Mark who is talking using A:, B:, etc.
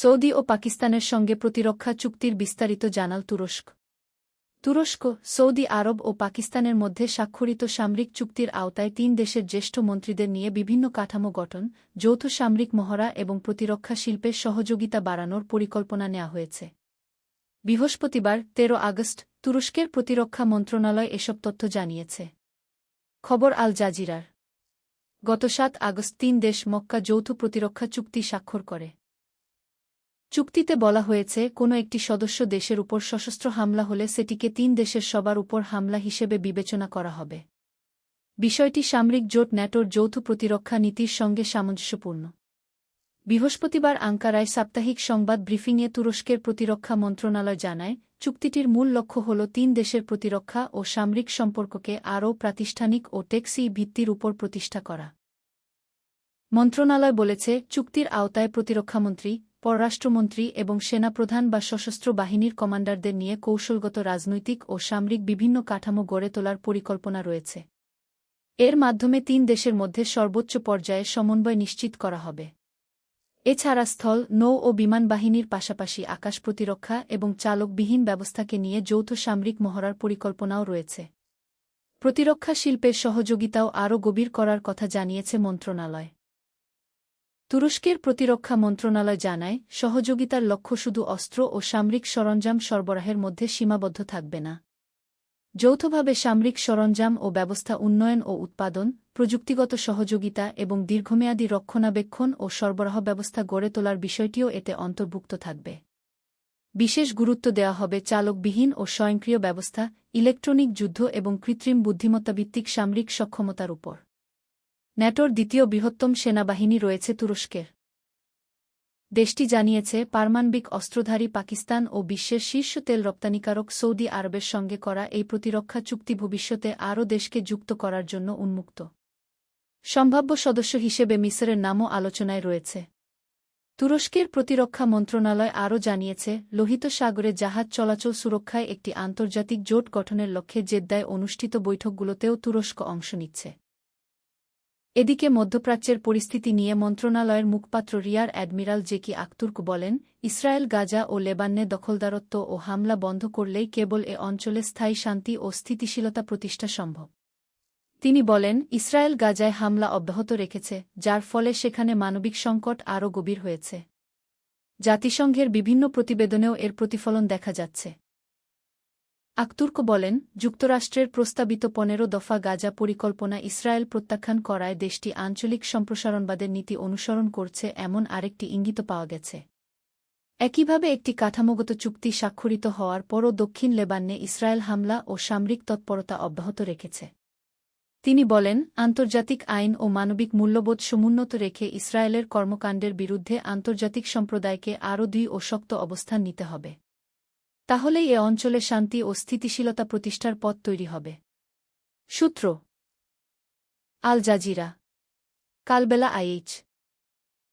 A: Saudi ও পাকিস্তানের সঙ্গে প্রতিরক্ষা চুক্তির বিস্তারিত জানাল তুরস্ক। তুরস্ক, সৌদি আরব ও পাকিস্তানের মধ্যে স্বাক্ষরিত সামরিক চুক্তির আওতায় তিন দেশের জ্যেষ্ঠ মন্ত্রীদের নিয়ে বিভিন্ন কাঠামো গঠন, যৌথ সামরিক মহড়া এবং প্রতিরক্ষা শিল্পের সহযোগিতা বাড়ানোর পরিকল্পনা নেওয়া হয়েছে। বৃহস্পতিবার ১৩ আগস্ট তুরস্কের প্রতিরক্ষা মন্ত্রণালয় এসব তথ্য জানিয়েছে। খবর আল জাজিরার। গত ৭ আগস্ট তিন দেশ মক্কা যৌথ প্রতিরক্ষা চুক্তি স্বাক্ষর করে। চুক্তিতে বলা হয়েছে, কোনো একটি সদস্য দেশের উপর সশস্ত্র হামলা হলে সেটিকে তিন দেশের সবার উপর হামলা হিসেবে বিবেচনা করা হবে। বিষয়টি সামরিক জোট ন্যাটোর যৌথ প্রতিরক্ষা নীতির সঙ্গে সামঞ্জস্যপূর্ণ। বৃহস্পতিবার আঙ্কারায় সাপ্তাহিক সংবাদ ব্রিফিংয়ে তুরস্কের প্রতিরক্ষা মন্ত্রণালয় জানায়, চুক্তিটির মূল লক্ষ্য হল তিন দেশের প্রতিরক্ষা ও সামরিক সম্পর্ককে আরও প্রাতিষ্ঠানিক ও টেকসই ভিত্তির উপর প্রতিষ্ঠা করা। মন্ত্রণালয় বলেছে, চুক্তির আওতায় প্রতিরক্ষামন্ত্রী, পররাষ্ট্রমন্ত্রী এবং সেনাপ্রধান বা সশস্ত্র বাহিনীর কমান্ডারদের নিয়ে কৌশলগত রাজনৈতিক ও সামরিক বিভিন্ন কাঠামো গড়ে তোলার পরিকল্পনা রয়েছে। এর মাধ্যমে তিন দেশের মধ্যে সর্বোচ্চ পর্যায়ে সমন্বয় নিশ্চিত করা হবে। এছাড়া স্থল, নৌ ও বিমান বাহিনীর পাশাপাশি আকাশ প্রতিরক্ষা এবং চালকবিহীন ব্যবস্থাকে নিয়ে যৌথ সামরিক মহড়ার পরিকল্পনাও রয়েছে। প্রতিরক্ষা শিল্পের সহযোগিতাও আরও গভীর করার কথা জানিয়েছে মন্ত্রণালয়। তুরস্কের প্রতিরক্ষা মন্ত্রণালয় জানায়, সহযোগিতার লক্ষ্য শুধু অস্ত্র ও সামরিক সরঞ্জাম সরবরাহের মধ্যে সীমাবদ্ধ থাকবে না। যৌথভাবে সামরিক সরঞ্জাম ও ব্যবস্থা উন্নয়ন ও উৎপাদন, প্রযুক্তিগত সহযোগিতা এবং দীর্ঘমেয়াদী রক্ষণাবেক্ষণ ও সরবরাহ ব্যবস্থা গড়ে তোলার বিষয়টিও এতে অন্তর্ভুক্ত থাকবে। বিশেষ গুরুত্ব দেওয়া হবে চালকবিহীন ও স্বয়ংক্রিয় ব্যবস্থা, ইলেকট্রনিক যুদ্ধ এবং কৃত্রিম বুদ্ধিমত্তাভিত্তিক সামরিক সক্ষমতার উপর। ন্যাটোর দ্বিতীয় বৃহত্তম সেনাবাহিনী রয়েছে তুরস্কের। দেশটি জানিয়েছে, পারমাণবিক অস্ত্রধারী পাকিস্তান ও বিশ্বের শীর্ষ তেল রপ্তানিকারক সৌদি আরবের সঙ্গে করা এই প্রতিরক্ষা চুক্তি ভবিষ্যতে আরও দেশকে যুক্ত করার জন্য উন্মুক্ত। সম্ভাব্য সদস্য হিসেবে মিসরের নামও আলোচনায় রয়েছে। তুরস্কের প্রতিরক্ষা মন্ত্রণালয় আরও জানিয়েছে, লোহিত সাগরে জাহাজ চলাচল সুরক্ষায় একটি আন্তর্জাতিক জোট গঠনের লক্ষ্যে জেদ্দায় অনুষ্ঠিত বৈঠকগুলোতেও তুরস্ক অংশ নিচ্ছে। এদিকে মধ্যপ্রাচ্যের পরিস্থিতি নিয়ে মন্ত্রণালয়ের মুখপাত্র রিয়ার অ্যাডমিরাল জেকি আকতুর্ক বলেন, ইসরায়েল গাজা ও লেবাননে দখলদারত্ব ও হামলা বন্ধ করলেই কেবল এ অঞ্চলে স্থায়ী শান্তি ও স্থিতিশীলতা প্রতিষ্ঠা সম্ভব। তিনি বলেন, ইসরায়েল গাজায় হামলা অব্যাহত রেখেছে, যার ফলে সেখানে মানবিক সংকট আরও গভীর হয়েছে। জাতিসংঘের বিভিন্ন প্রতিবেদনেও এর প্রতিফলন দেখা যাচ্ছে। আকতুর্ক বলেন, যুক্তরাষ্ট্রের প্রস্তাবিত ১৫ দফা গাজা পরিকল্পনা ইসরায়েল প্রত্যাখ্যান করায় দেশটি আঞ্চলিক সম্প্রসারণবাদের নীতি অনুসরণ করছে এমন আরেকটি ইঙ্গিত পাওয়া গেছে। একইভাবে একটি কাঠামোগত চুক্তি স্বাক্ষরিত হওয়ার পরও দক্ষিণ লেবাননে ইসরায়েল হামলা ও সামরিক তৎপরতা অব্যাহত রেখেছে। তিনি বলেন, আন্তর্জাতিক আইন ও মানবিক মূল্যবোধ সমুন্নত রেখে ইসরায়েলের কর্মকাণ্ডের বিরুদ্ধে আন্তর্জাতিক সম্প্রদায়কে আরও দৃঢ় ও শক্ত অবস্থান নিতে হবে। তাহলেই এ অঞ্চলে শান্তি ও স্থিতিশীলতা প্রতিষ্ঠার পথ তৈরি হবে। সূত্র আল জাজিরা। কালবেলা আইএইচ।